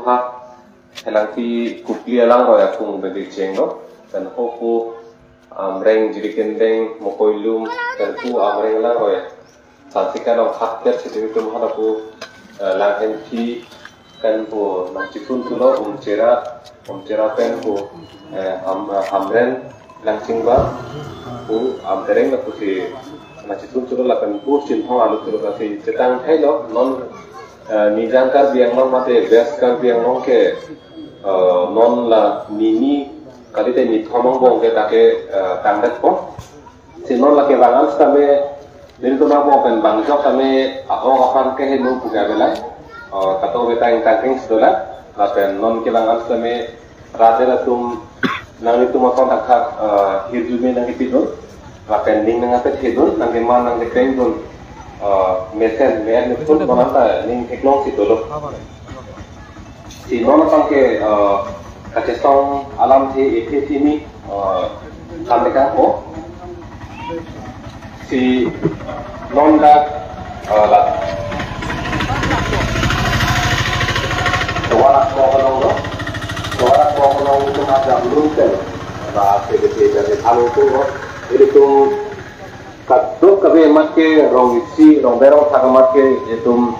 ha helang ti kupli alang roya kung bedik cenggo dan hoku amreng jirikendeng mokoilum dan pu amreng alang roya satika long hakter situ hadapu langhen ti kan pu nangcipun tulo umcera pen pu amren langcingba pu amreng na pu si nangcipun tulo lakan pu cinthong alu tulo kasi cetang hello non nijangkar biang long mate beskar biang long ke non la nini kali te ni thomong bong ke take tangdat ko si non la ke bangal stame dari tu nak bong kan bangjok stame ahong akan ke helu puga belai kato beta yang tangking sedola la pen non ke bangal stame rate la tum nang itu makon takak hirjume nang ipidun la pen ning nang apet hidun nang ke man nang ke kengdun mesen mer ni pun monanta ning eklong si dolo si non ke kacesong alam si ete sini kameka ko si non da la suara kolong itu ada luntel la se dari alu tu itu kaduk kabe matke rong isi rong berong thak matke etum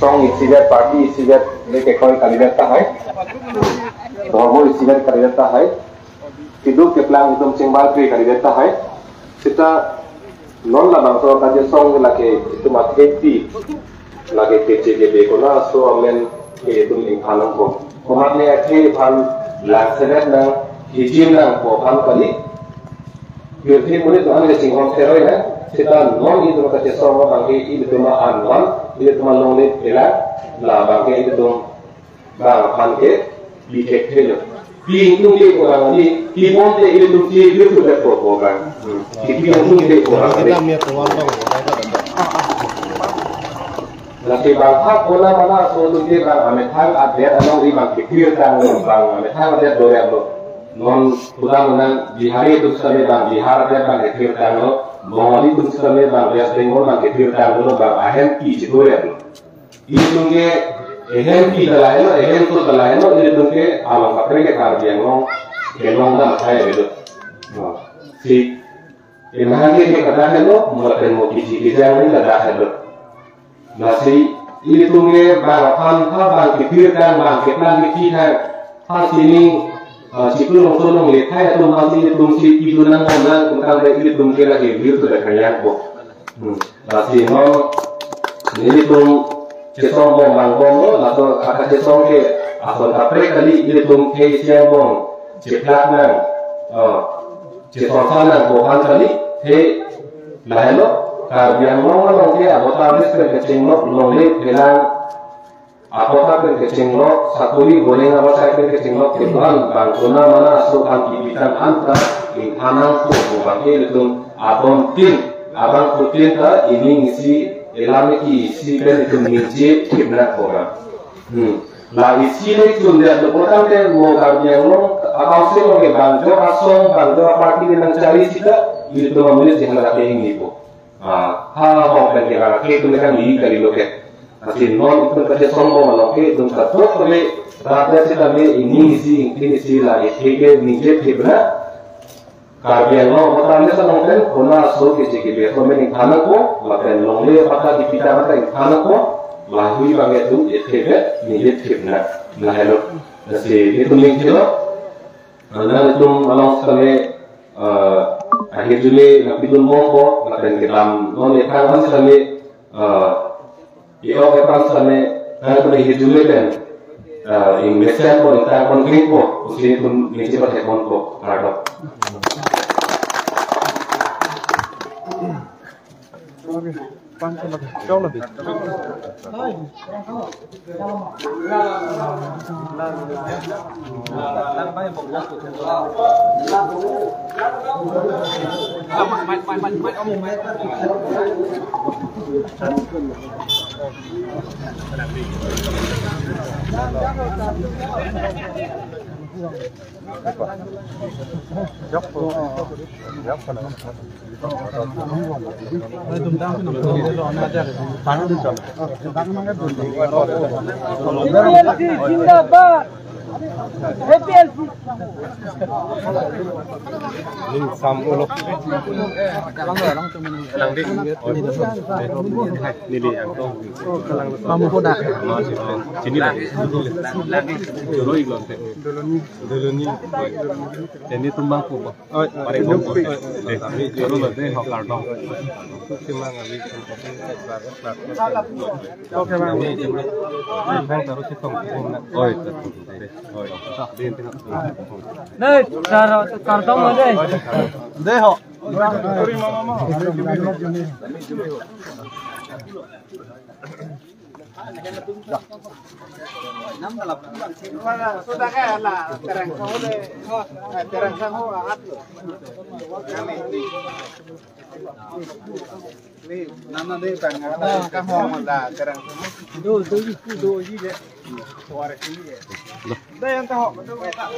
song isibat party isibat leke koi kalibeta hai domo isibat kalibeta hai tiduk ke plan etum cengbar ke kalibeta hai sita non la bangso kaje song lake itu mat happy lage kece ke bekona so amen ke etum inghanang ko komatne akhe phan laksenet na hijim na ko phan kali Birthi mulai Tuhan ke singkong teroi na, kita non itu maka cesong bangke itu cuma anuan, itu cuma longlet elak, lah bangke itu dong bang panke bikek telo. Bingung dia orang ini, kibon dia itu dong dia itu sudah program. Bingung dia orang ini. Lagi bang hak mana so tu dia bang ametang adet anong ibang kikir tang bang ametang adet dua lo. Non pulang menang di hari itu sekali bang di hari bang kecil tanglo, mengali itu sekali bang bias tengok bang kecil tanglo bang ahem ki itu ya lo. Itu ke ahem ki terlalu ahem tu terlalu itu ke alam kapre ke karbiang long, kelong dah saya itu. Si ini ke kadang lo melakukan motivasi kita ini kadang lo. Nasi itu ke bang bang kecil tang bang ketang kita sini Sipul nongkrong lihat saya tuh masih si ibu nang mana tentang itu kira hilir sudah kayak kok. Masih no ini tuh cesong bang bong atau kakak cesong ke asal kapre kali itu ke siang bong ceplak nang cesong sana bohan kali he lahelo karbiang nong ke abota habis ke kecing nong lihat bilang apakah berkecing lo satuli boleh apa saya berkecing lo kebetulan bangkuna mana asuhan ibitan antar inhanang ko bangke itu abang putin ta ini ngisi elame ki isi ben itu ngisi kibna kora la isi le itu dia lepotan ke mo karbiang lo atau se lo ke bangjo asong bangjo apa ki nang cari sita itu memilih jangan ada ini ko ha ben kira ke itu kan li kali lo ke Masih non itu kerja sombong malah ke dong satu kali rakyat kita ini isi lagi ke nijet kibra karbian lo matanya senang kan kona so ke cek ke so mening anak ko makan longle pata di pita mata anak ko lahui banget tu ke nijet kibra nah hello jadi itu minggu nah itu malang sekali akhir Juli nak bidul mongko makan ketam non lekan sekali Iyo kepan sana nak pergi hijau kan, Indonesia pun kita pun klik po, usia pun ni cepat tekon po, ada. Pantai lagi, jauh lebih. Ini tumbang po ba? Pare mo po. Tapi jero lo de ho karton. Timang ali. Okay bang. Bang taruh sitong. Oi, oi. Din tengok. Nih, taruh karton mo deh. De ho. Sudah kayak lah terang kamu deh, terang kamu aat loh. Ini nama deh tangga kamu malah terang kamu. Do ini deh, suara ini deh. Deh yang tahu, betul tak?